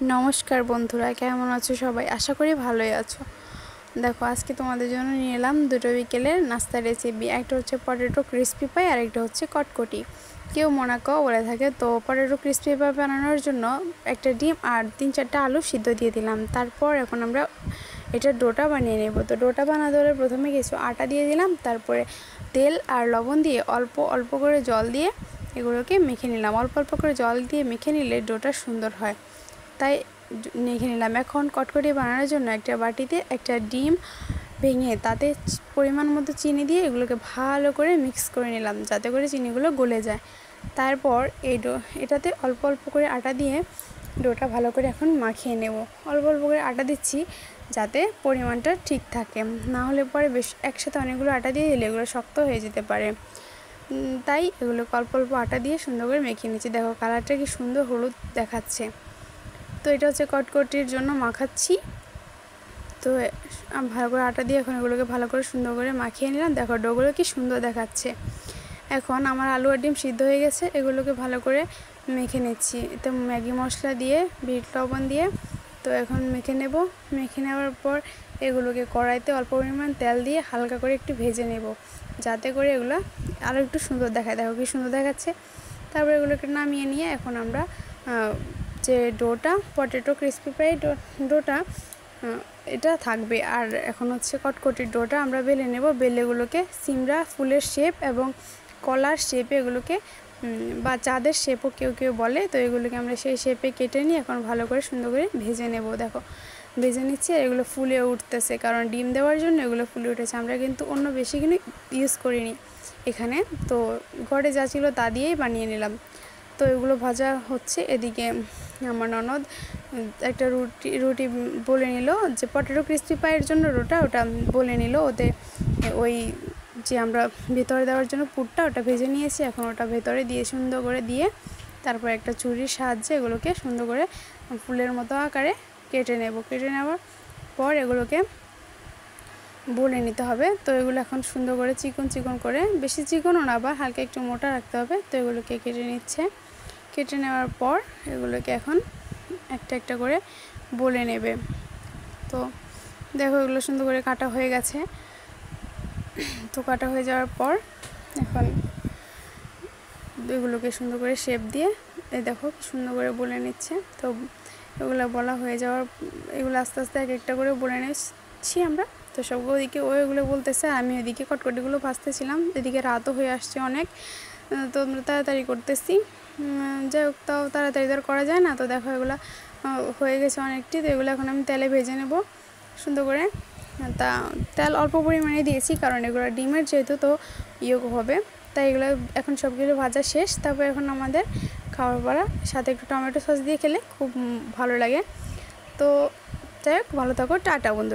নমস্কার বন্ধুরা, কেমন আছো সবাই? আশা করি ভালোই আছো। দেখো, আজকে তোমাদের জন্য নিয়ে এলাম দুটো বিকেলের নাস্তা রেসিপি। একটা হচ্ছে পটেটো ক্রিস্পি পাই আর একটা হচ্ছে কটকটি, কেউ মোনাকাও বলে থাকে। তো পটেটো ক্রিস্পি পাই বানানোর জন্য একটা ডিম আর 3-4টা আলু সিদ্ধ দিয়ে দিলাম। তারপর এখন আমরা এটা ডোটা বানিয়ে নেব। তো ডোটা বানাতে হলে প্রথমে কিছু আটা দিয়ে দিলাম, তারপরে তেল আর লবণ দিয়ে অল্প অল্প করে জল দিয়ে এগুলোকে মেখে নিলাম। অল্প অল্প করে জল দিয়ে মেখে নিলে ডোটা সুন্দর হয়, তাই মেখে নিলাম। এখন কটকটি বানানোর জন্য একটা বাটিতে একটা ডিম ভেঙে তাতে পরিমাণ মতো চিনি দিয়ে এগুলোকে ভালো করে মিক্স করে নিলাম, যাতে করে চিনিগুলো গলে যায়। তারপর এটাতে অল্প অল্প করে আটা দিয়ে ডোটা ভালো করে এখন মাখিয়ে নেব। অল্প অল্প করে আটা দিচ্ছি যাতে পরিমাণটা ঠিক থাকে, না হলে পরে বেশ একসাথে অনেকগুলো আটা দিয়ে দিলে এগুলো শক্ত হয়ে যেতে পারে। তাই এগুলোকে অল্প অল্প আটা দিয়ে সুন্দর করে মেখে নিচ্ছি। দেখো, কালারটা কি সুন্দর হলুদ দেখাচ্ছে। তো এটা হচ্ছে কটকটির জন্য মাখাচ্ছি। তো ভালো করে আটা দিয়ে এখন এগুলোকে ভালো করে সুন্দর করে মাখিয়ে নিলাম। দেখো, ডোগুলো কি সুন্দর দেখাচ্ছে। এখন আমার আলু আর ডিম সিদ্ধ হয়ে গেছে, এগুলোকে ভালো করে মেখে নিচ্ছি। এতে ম্যাগি মশলা দিয়ে বিট লবণ দিয়ে তো এখন মেখে নেব। মেখে নেওয়ার পর এগুলোকে কড়াইতে অল্প পরিমাণ তেল দিয়ে হালকা করে একটু ভেজে নেব, যাতে করে এগুলো আরও একটু সুন্দর দেখায়। দেখো কি সুন্দর দেখাচ্ছে। তারপর এগুলোকে নামিয়ে নিয়ে এখন আমরা যে ডোটা পটেটো ক্রিস্পি পাই ডোটা এটা থাকবে। আর এখন হচ্ছে কটকটির ডোটা আমরা বেলে নেব। বেলেগুলোকে সিমড়া ফুলের শেপ এবং কলার শেপে এগুলোকে বা চাঁদের শেপও কেউ কেউ বলে, তো এগুলোকে আমরা সেই শেপে কেটে নিয়ে এখন ভালো করে সুন্দর করে ভেজে নেব। দেখো, ভেজে নিচ্ছি আর এগুলো ফুলে উঠতেছে, কারণ ডিম দেওয়ার জন্য এগুলো ফুলে উঠেছে। আমরা কিন্তু অন্য বেশি কিছু ইউজ করিনি এখানে, তো ঘরে যা ছিল তা দিয়েই বানিয়ে নিলাম। তো এগুলো ভাজা হচ্ছে। এদিকে আমার ননদ একটা রুটি বলে নিল, যে পটেটো ক্রিস্পি পাইয়ের জন্য ওটা বলে নিল। ওতে ওই যে আমরা ভেতরে দেওয়ার জন্য পুরটা ওটা ভেজে নিয়েছি, এখন ওটা ভেতরে দিয়ে সুন্দর করে দিয়ে তারপর একটা ছুরির সাহায্যে এগুলোকে সুন্দর করে ফুলের মতো আকারে কেটে নেব। কেটে নেওয়ার পর এগুলোকে বলে নিতে হবে। তো এগুলো এখন সুন্দর করে চিকন চিকন করে, বেশি চিকনও না, আবার হালকা একটু মোটা রাখতে হবে। তো এগুলোকে কেটে নিচ্ছে। কেটে নেওয়ার পর এগুলোকে এখন একটা একটা করে বলে নেবে। তো দেখো, এগুলো সুন্দর করে কাটা হয়ে গেছে। তো কাটা হয়ে যাওয়ার পর এখন এগুলোকে সুন্দর করে শেপ দিয়ে দেখো সুন্দর করে বলে নিচ্ছে। তো এগুলো বলা হয়ে যাওয়ার এগুলো আস্তে আস্তে এক একটা করে বলে নিচ্ছি আমরা। তো সব ওদিকে এগুলো বলতেছে, আমি ওইদিকে কটকটিগুলো ভাজতেছিলাম। এদিকে রাতও হয়ে আসছে অনেক, তো আমরা তাড়াতাড়ি করতেছি। যাই হোক, তাও তাড়াতাড়ি তো করা যায় না। তো দেখো, এগুলো হয়ে গেছে অনেকটি। তো এগুলো এখন আমি তেলে ভেজে নেব সুন্দর করে। তা তেল অল্প পরিমাণে দিয়েছি, কারণ এগুলো ডিমের যেহেতু তো হবে, তাই এগুলো এখন সবগুলো ভাজা শেষ। তারপর এখন আমাদের খাবার পাড়া, সাথে একটু টমেটো সস দিয়ে খেলে খুব ভালো লাগে। তো যাই হোক, ভালো থাকো, টাটা বন্ধু।